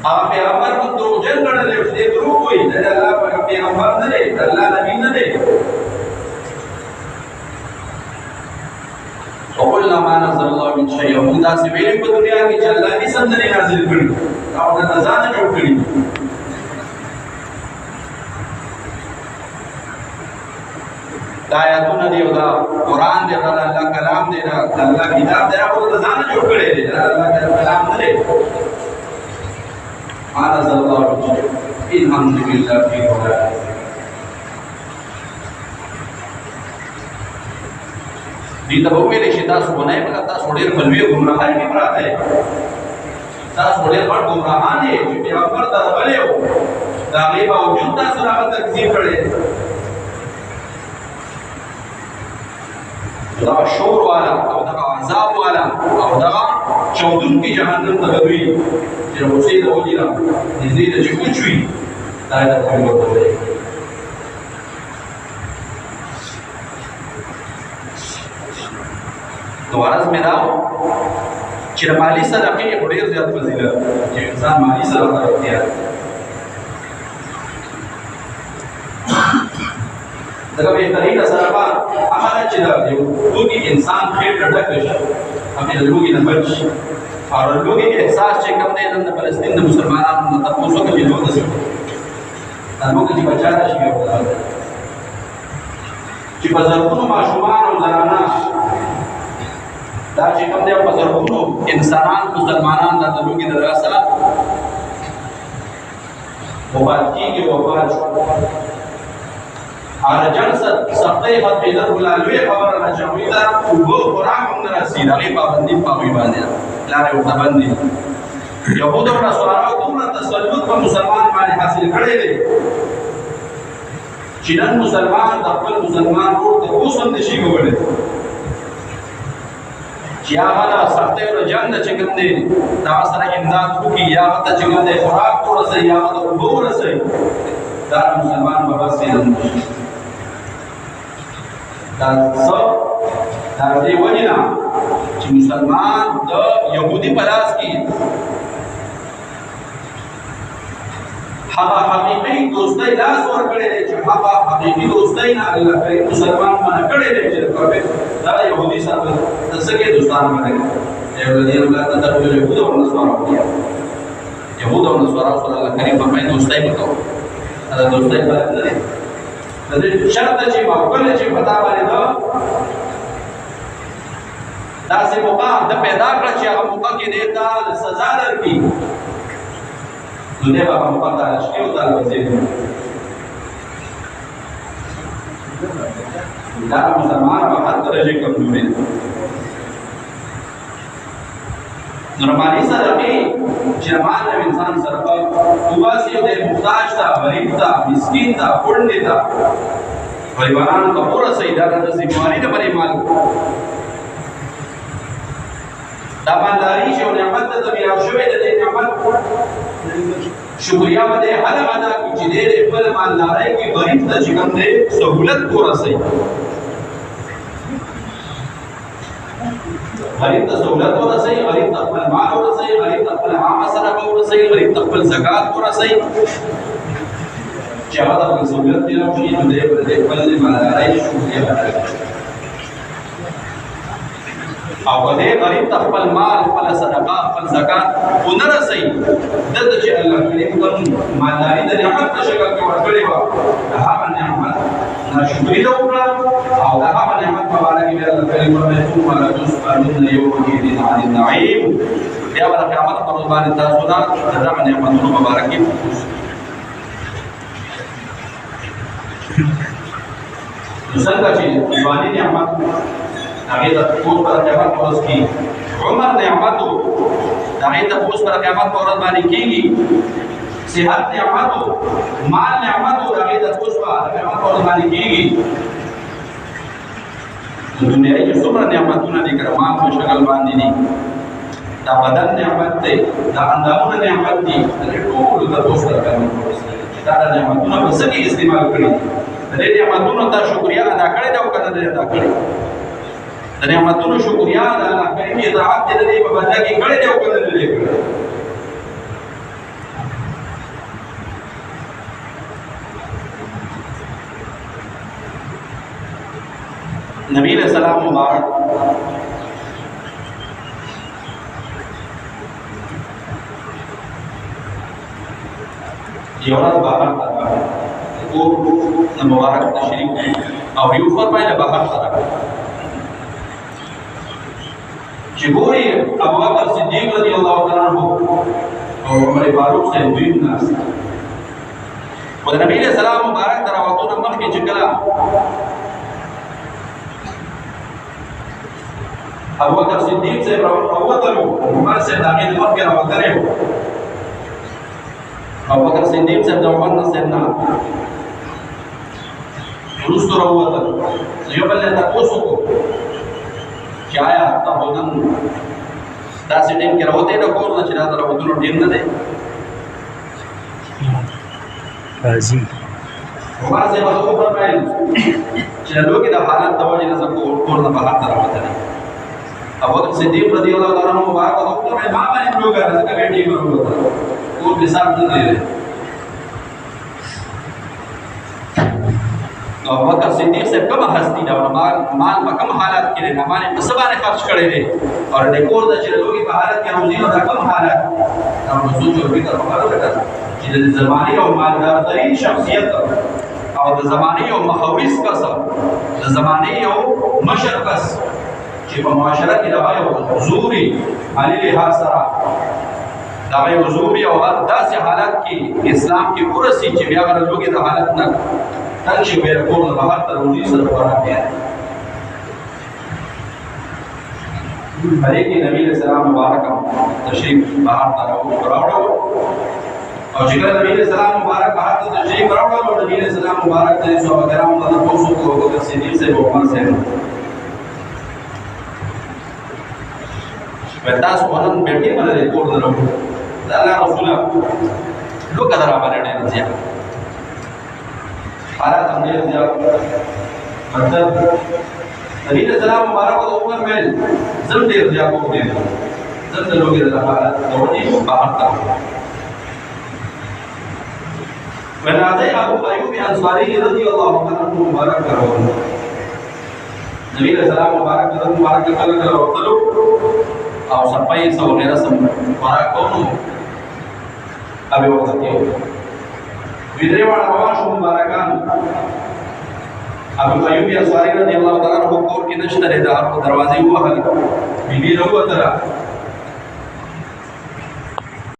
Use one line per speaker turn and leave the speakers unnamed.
هغه پیغمبر مون دروغجن ګڼل چې دې دروغ وایي د الله پیغمبر نه دی د الله نبی نه دی. وقلنا ما نزل الله من شيء موږ داسې ویلي په دنیا کې چې الله دې سم نه نازل کړي او د ځان جوړ کړي. دا آیاتونه دی او دا قرآن دی دا الله کلام دی دا الله کتاب دی هغه د ځان جوړ کړی دی دا الله کلام نه دی. ما نزل الله من شيء إن الحمد لله في ولا دې ته وویل شي تاسو ونه مګر تاسو ډېر بلوي ګمراهان کې پراته دي. تاسو ډېر بڑ ګمراهان دي چې پیغمبر ته غلې وو دا غي باوجود تاسو هغه تکذیب کړی. دا شور والا او دا عذاب والا او دا چودون کې جهنم ته دوی چې اوسې د وجیرا دې دې چې کوچوي دا د پیغمبر ته نو عرض مې داو چې مالی صدقې ډېر زیات فضیلت چې انسان مالی صدقه اختیار دغه بهترین صدقه هغه چې یو لوګي انسان خېټ ډډه کوي هغه لوګي نه بچ او لوګي احساس چې کوم دی د فلسطین د مسلمانانو د تاسو کې جوړ دي دا لوګي چې بچا شي چې په زرګونو ماشومان او زنانه دا چې کوم دی په زرګونو انسانان مسلمانان د لوګي د راسه وفات کیږي وفات ارجن سختي خط پیدا ولا لوی خبر نه چوي دا او خوراک هم نه رسید هغه پابندي پاوي باندې لاره او پابندي يهود او نصارا کومه تسلط په مسلمان باندې حاصل کړي دي چې نن مسلمان د خپل مسلمان ورور ته اوسم نشي کولای چې هغه سختي او جنگ چې کوم دي دا سره امداد کوي یا ته چې کوم دي خوراک ورسې یا ته ورسې دا مسلمان بابا سي دا څو دا دې وجنا چې مسلمان د يهودي پلاس کې هغه حقيقي دوستۍ لاس ورکړي دي چې هغه حقيقي دوستۍ نه الله کوي مسلمان باندې کړي دي چې دا يهودي سره څنګه دوستان باندې يهودي الله ته د يهودو او نصارا يهودو او نصارا سره الله کریم په باندې دوستۍ وکړي دا دوستۍ باندې نه د شرط چې مقبل چې پتا باندې دا سه موقع د پیدا کړ چې هغه موقع کې دیتا سزا درکې دنیا په موقع ته شي او دا وځي دا مسلمان په هر درجه کمزوري نورمالي سره کې چې مان انسان سره واسي د محتاج تا غریب تا مسکین تا پړنی تا غریبانو ته پورا سیدا د ذمہواری د پرې مال دا باندې چې نعمت ته بیا شوې د نعمت شکریا باندې هر ادا چې دې خپل مالداري کې غریب ته چې کوم دې سہولت پورا سي غریب ته سہولت ورسي غریب ته خپل مال ورسي غریب ته خپل عامه صدقه ورسي غریب ته خپل زکات ورسي چې هغه د سہولت دی نو چې دې پر دې خپل مالداري شکریا او دې غریب ته خپل مال خپل صدقه خپل زکات ونرسي دته چې الله کریم کوم مالداري د نعمت په شکل کې ورکړي و هغه نعمت ناشکري وکړه او هغه نعمت په اړه کې الله کریم ورته ثم لا تسألون يومئذ عن النعيم بیا ورته قیامت پر باندې تاسو نه دغه نعمتونو مبارکي څنګه چې ځواني نعمت هغه د ټول پر قیامت ورځ کې عمر نعمتو هغه د ټول پر قیامت ورځ باندې کېږي صحت نعمتو مال نعمتو هغه د ټول پر قیامت ورځ باندې کېږي دنیا کې څومره نعمتونه دي کرمان په شکل باندې دي دا بدن نعمت دی دا اندامونه نعمت دي ټول د ټول پر قیامت ورځ دا نعمتونه په څه کې استعمال کړي دې نعمتونو ته شکریا ادا کړئ دا کنه ادا کړئ د نعمتونو شکریا د الله کریم اطاعت دې په بدله کې کړی دی او کنه دې کړی मुबारक यौरत बाहर को मुबारक तशरीफ और यू फरमाइले बाहर तरह जिबोरी अबू बकर सिद्दीक रज़ियल्लाहु तआला अन्हु और उमर फारूक से दुई नास और नबी सलाम मुबारक तरह वतो नंबर के चिकला अबू बकर सिद्दीक से अवतलो उमर से दाखिल मत के अवतरे अबू बकर सिद्दीक से उमर से ना रुस्तो रवतल यो बल्ले तकोसो को क्या है तब होतन दासी टीम के रवते न कोर न चिरा तर होतन टीम न दे
काजी
उमर से बस ऊपर में चलो की हालत तवजी न सबको कोर न बाहर तरफ होता है अब वक्त सिद्दीक रज़ियल्लाहु ताला अन्हु मुबारक ऊपर में मां में लोग है का बेटी में होता वो हिसाब न दे रहे अबू बकर सिद्दीक से कम हस्ती दा माल माल कम हालात के लिए हमारे सबने खर्च करे थे और देखो द चलोगी हालत के रोजी दा कम हालात और सोचो भी कर पकड़ो बेटा कि ज़मानी और मालदार तरीन शख्सियत और ज़मानी और मखविस का सब ज़मानी और मशरकस कि मुआशरा की रवाय हुजूरी अली लिहाज सरा दावे हुजूरी और दास हालत की इस्लाम की कुरसी कि अगर लोगी दा हालत न तंशी मेरे को बाहर तरोजी सर बना गया हरे की नबी सलाम मुबारक तशरीफ बाहर तरोज करावड़ो और जिक्र नबी सलाम मुबारक बाहर तशरीफ करावड़ो और नबी सलाम मुबारक तेरे सो वगैरह मतलब कोसो को अगर सिद्दीक से उमर से बेतास वलन बेटी मन रिकॉर्ड दरो अल्लाह रसूल लोग कदरा बने दिया हालात हमने मतलब नबी सलाम मुबारक को ऊपर में जम दे दिया को दे जम लोग रहा हालत दौड़ी बाहर था वनादे अबू अय्यूब अंसारी रज़ियल्लाहु ताला अन्हु मुबारक करो नबी सलाम मुबारक करो चलो और सफाई से वगैरह सब मुबारक कौन अभी वो सकते विद्रेवाड़ा रवाश मुबारकान अबू अय्यूब अंसारी रज़ियल्लाहु ताला अन्हु कोर की नश्तर दार को दरवाजे हुआ हल बीबी लोग तरह